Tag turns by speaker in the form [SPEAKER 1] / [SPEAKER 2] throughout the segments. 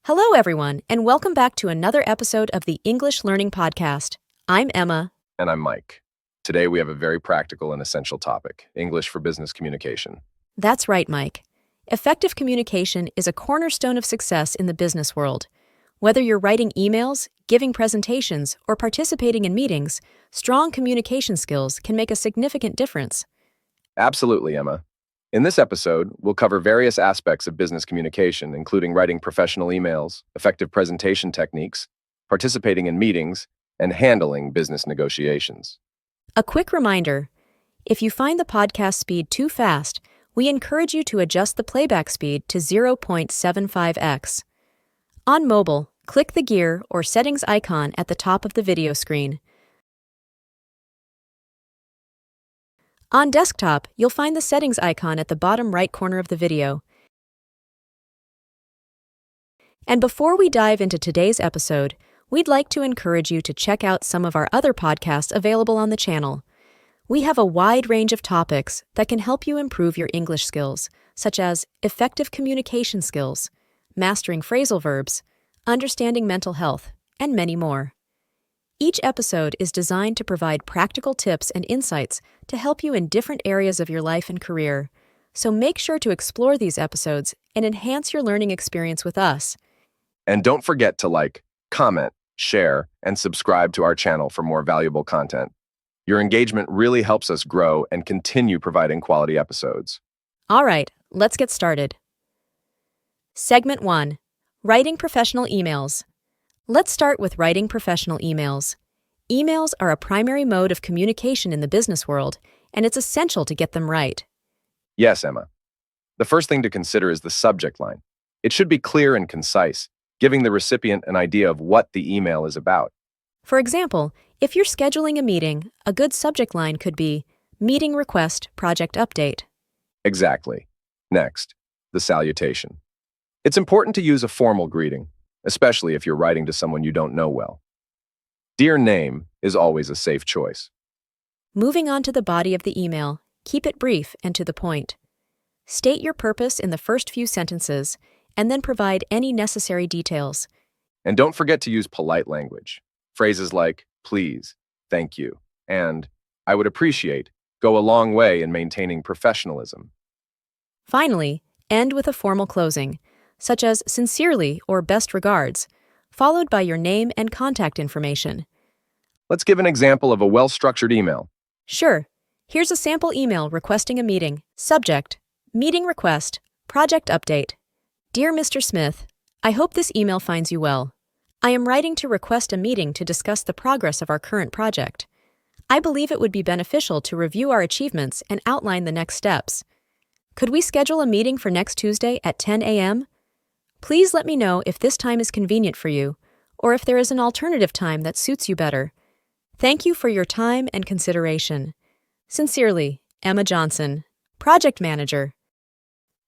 [SPEAKER 1] Hello, everyone, and welcome back to another episode of the English Learning Podcast. I'm Emma.
[SPEAKER 2] And I'm Mike. Today we have a very practical and essential topic, English for business communication.
[SPEAKER 1] That's right, Mike. Effective communication is a cornerstone of success in the business world. Whether you're writing emails, giving presentations, or participating in meetings, strong communication skills can make a significant difference.
[SPEAKER 2] Absolutely, Emma. In this episode, we'll cover various aspects of business communication, including writing professional emails, effective presentation techniques, participating in meetings, and handling business negotiations.
[SPEAKER 1] A quick reminder, if you find the podcast speed too fast, we encourage you to adjust the playback speed to 0.75x. On mobile, click the gear or settings icon at the top of the video screen. On desktop, you'll find the settings icon at the bottom right corner of the video. And before we dive into today's episode, we'd like to encourage you to check out some of our other podcasts available on the channel. We have a wide range of topics that can help you improve your English skills, such as effective communication skills, mastering phrasal verbs, understanding mental health, and many more. Each episode is designed to provide practical tips and insights to help you in different areas of your life and career. So make sure to explore these episodes and enhance your learning experience with us.
[SPEAKER 2] And don't forget to like, comment, share, and subscribe to our channel for more valuable content. Your engagement really helps us grow and continue providing quality episodes.
[SPEAKER 1] All right, let's get started. Segment 1. Writing professional emails. Let's start with writing professional emails. Emails are a primary mode of communication in the business world, and it's essential to get them right.
[SPEAKER 2] Yes, Emma. The first thing to consider is the subject line. It should be clear and concise, giving the recipient an idea of what the email is about.
[SPEAKER 1] For example, if you're scheduling a meeting, a good subject line could be Meeting Request Project Update.
[SPEAKER 2] Exactly. Next, the salutation. It's important to use a formal greeting, especially if you're writing to someone you don't know well. Dear name is always a safe choice.
[SPEAKER 1] Moving on to the body of the email, keep it brief and to the point. State your purpose in the first few sentences, and then provide any necessary details.
[SPEAKER 2] And don't forget to use polite language. Phrases like, please, thank you, and I would appreciate go a long way in maintaining professionalism.
[SPEAKER 1] Finally, end with a formal closing, such as sincerely or best regards, followed by your name and contact information.
[SPEAKER 2] Let's give an example of a well-structured email.
[SPEAKER 1] Sure. Here's a sample email requesting a meeting. Subject: Meeting request, project update. Dear Mr. Smith, I hope this email finds you well. I am writing to request a meeting to discuss the progress of our current project. I believe it would be beneficial to review our achievements and outline the next steps. Could we schedule a meeting for next Tuesday at 10 a.m.? Please let me know if this time is convenient for you, or if there is an alternative time that suits you better. Thank you for your time and consideration. Sincerely, Emma Johnson, Project Manager.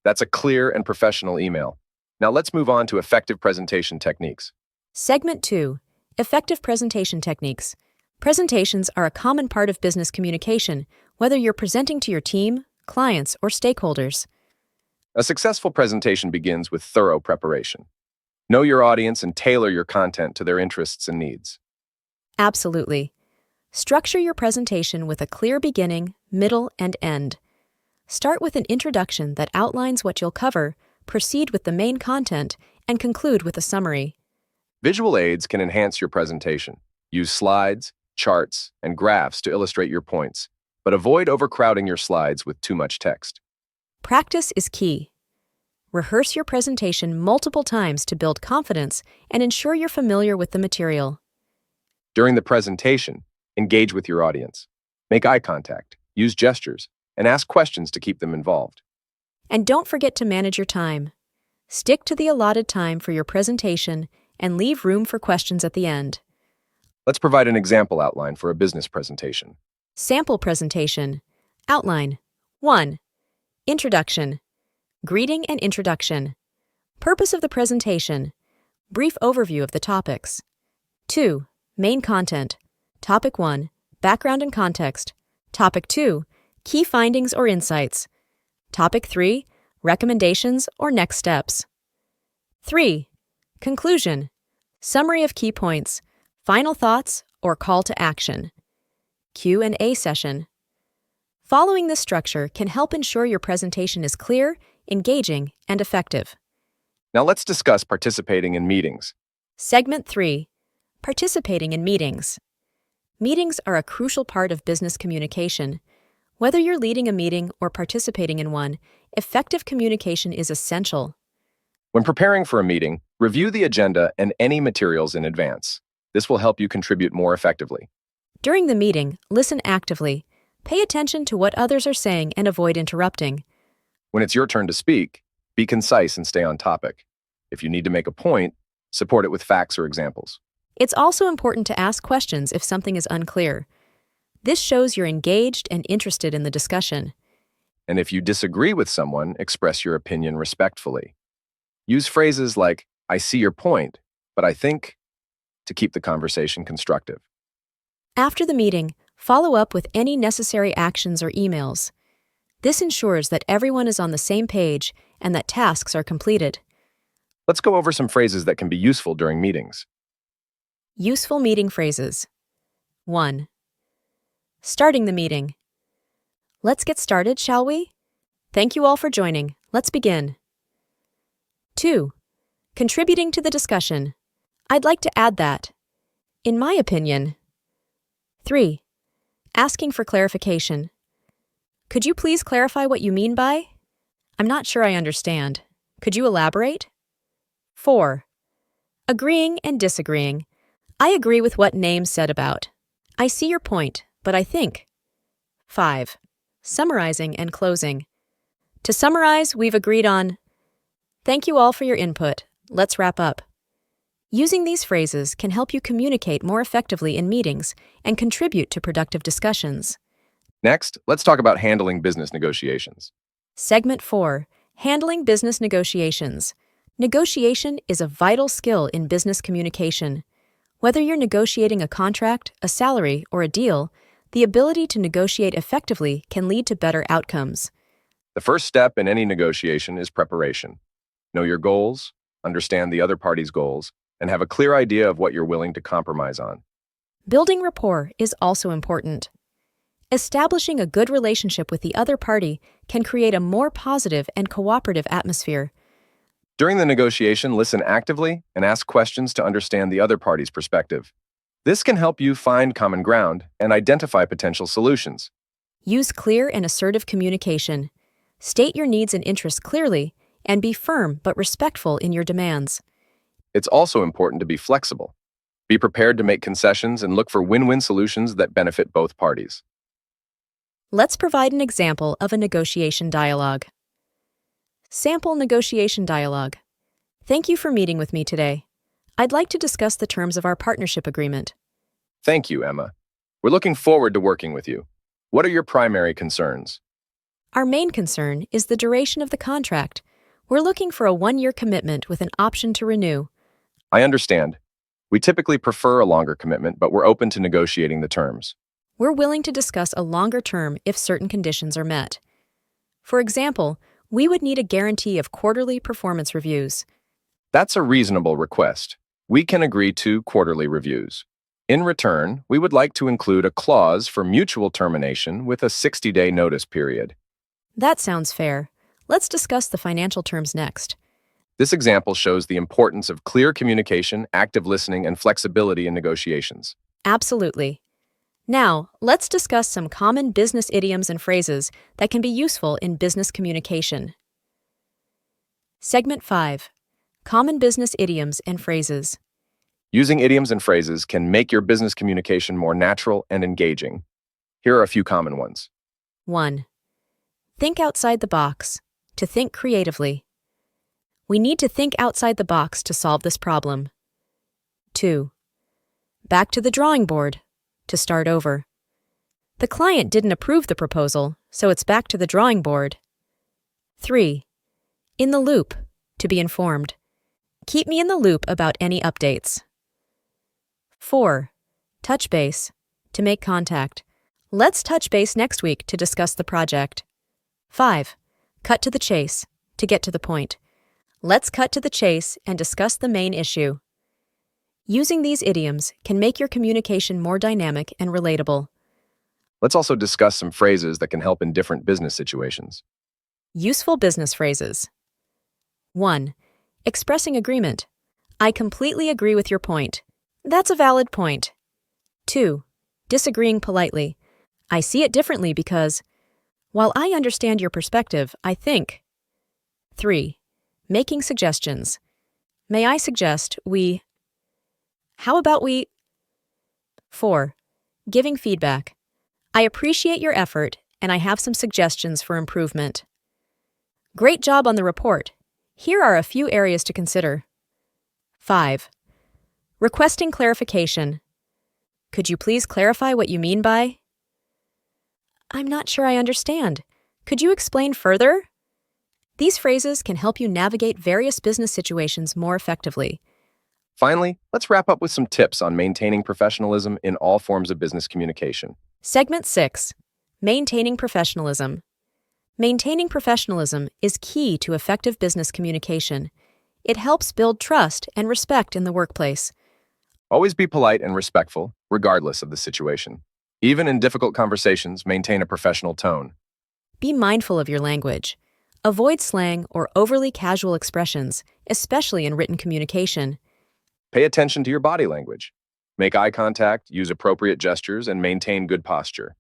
[SPEAKER 2] That's a clear and professional email. Now let's move on to effective presentation techniques.
[SPEAKER 1] Segment 2. Effective presentation techniques. Presentations are a common part of business communication, whether you're presenting to your team, clients, or stakeholders.
[SPEAKER 2] A successful presentation begins with thorough preparation. Know your audience and tailor your content to their interests and needs.
[SPEAKER 1] Absolutely. Structure your presentation with a clear beginning, middle, and end. Start with an introduction that outlines what you'll cover, proceed with the main content, and conclude with a summary.
[SPEAKER 2] Visual aids can enhance your presentation. Use slides, charts, and graphs to illustrate your points, but avoid overcrowding your slides with too much text.
[SPEAKER 1] Practice is key. Rehearse your presentation multiple times to build confidence and ensure you're familiar with the material.
[SPEAKER 2] During the presentation, engage with your audience. Make eye contact, use gestures, and ask questions to keep them involved.
[SPEAKER 1] And don't forget to manage your time. Stick to the allotted time for your presentation and leave room for questions at the end.
[SPEAKER 2] Let's provide an example outline for a business presentation.
[SPEAKER 1] Sample presentation. Outline. 1. Introduction. Greeting and introduction. Purpose of the presentation. Brief overview of the topics. 2. Main content. Topic 1. Background and context. Topic 2. Key findings or insights. Topic 3. Recommendations or next steps. 3. Conclusion. Summary of key points. Final thoughts or call to action. Q&A session. Following this structure can help ensure your presentation is clear, engaging, and effective.
[SPEAKER 2] Now let's discuss participating in meetings.
[SPEAKER 1] Segment 3. Participating in meetings. Meetings are a crucial part of business communication. Whether you're leading a meeting or participating in one, effective communication is essential.
[SPEAKER 2] When preparing for a meeting, review the agenda and any materials in advance. This will help you contribute more effectively.
[SPEAKER 1] During the meeting, listen actively. Pay attention to what others are saying and avoid interrupting.
[SPEAKER 2] When it's your turn to speak, be concise and stay on topic. If you need to make a point, support it with facts or examples.
[SPEAKER 1] It's also important to ask questions if something is unclear. This shows you're engaged and interested in the discussion.
[SPEAKER 2] And if you disagree with someone, express your opinion respectfully. Use phrases like, "I see your point, but I think," to keep the conversation constructive.
[SPEAKER 1] After the meeting, follow up with any necessary actions or emails. This ensures that everyone is on the same page and that tasks are completed.
[SPEAKER 2] Let's go over some phrases that can be useful during meetings.
[SPEAKER 1] Useful meeting phrases. 1. Starting the meeting. Let's get started, shall we? Thank you all for joining. Let's begin. 2. Contributing to the discussion. I'd like to add that. In my opinion. 3. Asking for clarification. Could you please clarify what you mean by? I'm not sure I understand. Could you elaborate? 4. Agreeing and disagreeing. I agree with what Name said about. I see your point, but I think. 5. Summarizing and closing. To summarize, we've agreed on. Thank you all for your input. Let's wrap up. Using these phrases can help you communicate more effectively in meetings and contribute to productive discussions.
[SPEAKER 2] Next, let's talk about handling business negotiations.
[SPEAKER 1] Segment 4. Handling business negotiations. Negotiation is a vital skill in business communication. Whether you're negotiating a contract, a salary, or a deal, the ability to negotiate effectively can lead to better outcomes.
[SPEAKER 2] The first step in any negotiation is preparation. Know your goals, understand the other party's goals, and have a clear idea of what you're willing to compromise on.
[SPEAKER 1] Building rapport is also important. Establishing a good relationship with the other party can create a more positive and cooperative atmosphere.
[SPEAKER 2] During the negotiation, listen actively and ask questions to understand the other party's perspective. This can help you find common ground and identify potential solutions.
[SPEAKER 1] Use clear and assertive communication. State your needs and interests clearly, and be firm but respectful in your demands.
[SPEAKER 2] It's also important to be flexible. Be prepared to make concessions and look for win-win solutions that benefit both parties.
[SPEAKER 1] Let's provide an example of a negotiation dialogue. Sample negotiation dialogue. Thank you for meeting with me today. I'd like to discuss the terms of our partnership agreement.
[SPEAKER 2] Thank you, Emma. We're looking forward to working with you. What are your primary concerns?
[SPEAKER 1] Our main concern is the duration of the contract. We're looking for a 1-year commitment with an option to renew.
[SPEAKER 2] I understand. We typically prefer a longer commitment, but we're open to negotiating the terms.
[SPEAKER 1] We're willing to discuss a longer term if certain conditions are met. For example, we would need a guarantee of quarterly performance reviews.
[SPEAKER 2] That's a reasonable request. We can agree to quarterly reviews. In return, we would like to include a clause for mutual termination with a 60-day notice period.
[SPEAKER 1] That sounds fair. Let's discuss the financial terms next.
[SPEAKER 2] This example shows the importance of clear communication, active listening, and flexibility in negotiations.
[SPEAKER 1] Absolutely. Now, let's discuss some common business idioms and phrases that can be useful in business communication. Segment 5. Common business idioms and phrases.
[SPEAKER 2] Using idioms and phrases can make your business communication more natural and engaging. Here are a few common ones.
[SPEAKER 1] 1. Think outside the box. To think creatively. We need to think outside the box to solve this problem. 2. Back to the drawing board. To start over. The client didn't approve the proposal, so it's back to the drawing board. 3. In the loop. To be informed. Keep me in the loop about any updates. 4. Touch base. To make contact. Let's touch base next week to discuss the project. 5. Cut to the chase. To get to the point. Let's cut to the chase and discuss the main issue. Using these idioms can make your communication more dynamic and relatable.
[SPEAKER 2] Let's also discuss some phrases that can help in different business situations.
[SPEAKER 1] Useful business phrases. 1. Expressing agreement. I completely agree with your point. That's a valid point. 2. Disagreeing politely. I see it differently because, while I understand your perspective, I think. 3. Making suggestions. May I suggest we... How about we... 4. Giving feedback. I appreciate your effort, and I have some suggestions for improvement. Great job on the report. Here are a few areas to consider. 5. Requesting clarification. Could you please clarify what you mean by? I'm not sure I understand. Could you explain further? These phrases can help you navigate various business situations more effectively.
[SPEAKER 2] Finally, let's wrap up with some tips on maintaining professionalism in all forms of business communication.
[SPEAKER 1] Segment 6. Maintaining professionalism. Maintaining professionalism is key to effective business communication. It helps build trust and respect in the workplace.
[SPEAKER 2] Always be polite and respectful, regardless of the situation. Even in difficult conversations, maintain a professional tone.
[SPEAKER 1] Be mindful of your language. Avoid slang or overly casual expressions, especially in written communication.
[SPEAKER 2] Pay attention to your body language. Make eye contact, use appropriate gestures, and maintain good posture.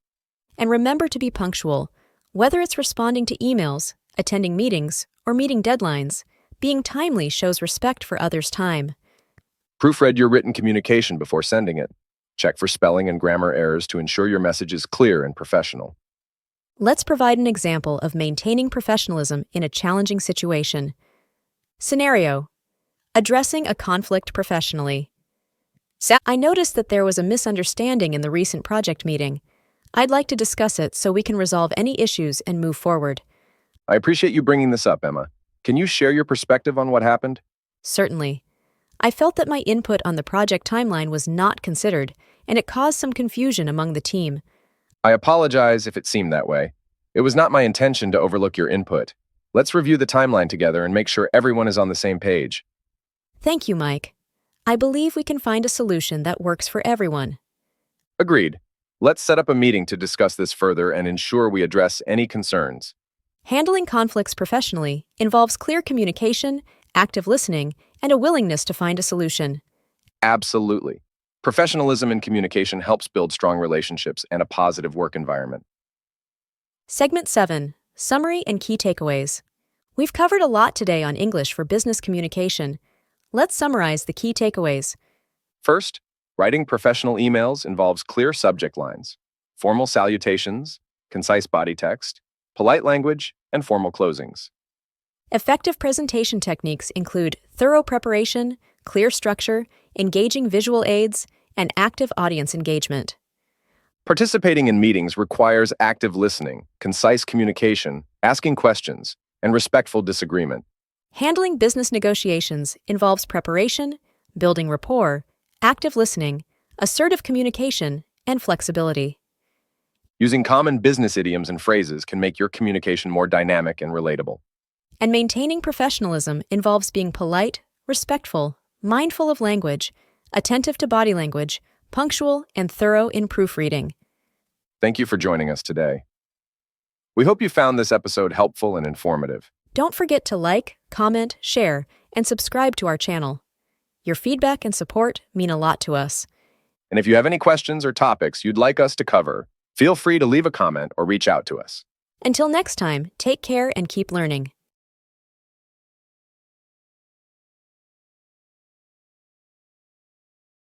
[SPEAKER 1] And remember to be punctual. Whether it's responding to emails, attending meetings, or meeting deadlines, being timely shows respect for others' time.
[SPEAKER 2] Proofread your written communication before sending it. Check for spelling and grammar errors to ensure your message is clear and professional.
[SPEAKER 1] Let's provide an example of maintaining professionalism in a challenging situation. Scenario: addressing a conflict professionally. I noticed that there was a misunderstanding in the recent project meeting. I'd like to discuss it so we can resolve any issues and move forward.
[SPEAKER 2] I appreciate you bringing this up, Emma. Can you share your perspective on what happened?
[SPEAKER 1] Certainly. I felt that my input on the project timeline was not considered, and it caused some confusion among the team.
[SPEAKER 2] I apologize if it seemed that way. It was not my intention to overlook your input. Let's review the timeline together and make sure everyone is on the same page.
[SPEAKER 1] Thank you, Mike. I believe we can find a solution that works for everyone.
[SPEAKER 2] Agreed. Let's set up a meeting to discuss this further and ensure we address any concerns.
[SPEAKER 1] Handling conflicts professionally involves clear communication, active listening, and a willingness to find a solution.
[SPEAKER 2] Absolutely. Professionalism in communication helps build strong relationships and a positive work environment.
[SPEAKER 1] Segment 7. Summary and Key Takeaways. We've covered a lot today on English for business communication. Let's summarize the key takeaways.
[SPEAKER 2] First, writing professional emails involves clear subject lines, formal salutations, concise body text, polite language, and formal closings.
[SPEAKER 1] Effective presentation techniques include thorough preparation, clear structure, engaging visual aids, and active audience engagement.
[SPEAKER 2] Participating in meetings requires active listening, concise communication, asking questions, and respectful disagreement.
[SPEAKER 1] Handling business negotiations involves preparation, building rapport, active listening, assertive communication, and flexibility.
[SPEAKER 2] Using common business idioms and phrases can make your communication more dynamic and relatable.
[SPEAKER 1] And maintaining professionalism involves being polite, respectful, mindful of language, attentive to body language, punctual, and thorough in proofreading.
[SPEAKER 2] Thank you for joining us today. We hope you found this episode helpful and informative.
[SPEAKER 1] Don't forget to like, comment, share, and subscribe to our channel. Your feedback and support mean a lot to us.
[SPEAKER 2] And if you have any questions or topics you'd like us to cover, feel free to leave a comment or reach out to us.
[SPEAKER 1] Until next time, take care and keep learning.